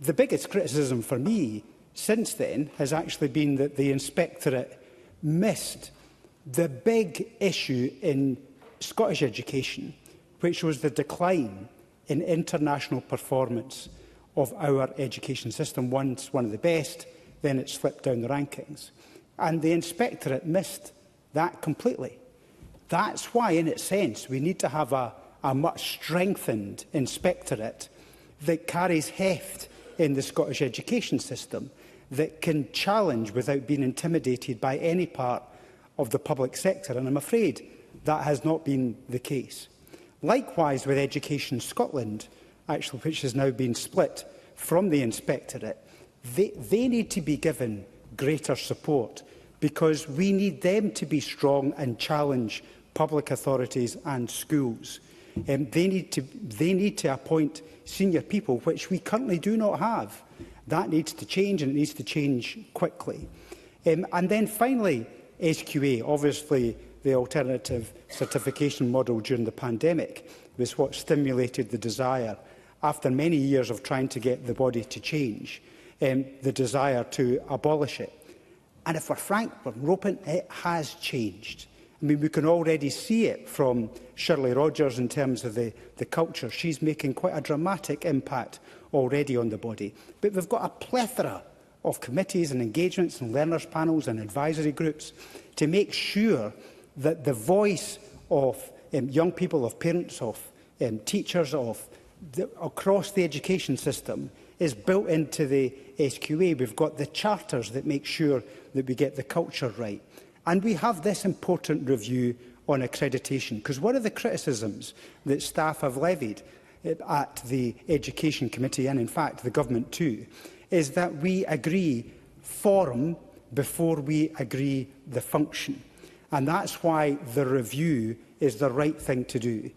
The biggest criticism for me since then has actually been that the inspectorate missed the big issue in Scottish education, which was the decline in international performance of our education system. Once one of the best, then it slipped down the rankings. And the inspectorate missed that completely. That's why, in its sense, we need to have a much strengthened inspectorate that carries heft in the Scottish education system, that can challenge without being intimidated by any part of the public sector. And I'm afraid that has not been the case. Likewise with Education Scotland, actually, which has now been split from the inspectorate, they need to be given greater support, because we need them to be strong and challenge public authorities and schools. They need to appoint senior people, which we currently do not have. That needs to change, and it needs to change quickly. And then finally, SQA. Obviously, the alternative certification model during the pandemic was what stimulated the desire, after many years of trying to get the body to change, the desire to abolish it. And if we're frank, we're open, it has changed. I mean, we can already see it from Shirley Rogers in terms of the culture. She's making quite a dramatic impact already on the body. But we've got a plethora of committees and engagements and learners' panels and advisory groups to make sure that the voice of young people, of parents, of teachers, across the education system is built into the SQA. We've got the charters that make sure that we get the culture right. And we have this important review on accreditation, because one of the criticisms that staff have levied at the Education Committee, and in fact the Government too, is that we agree form before we agree the function. And that's why the review is the right thing to do.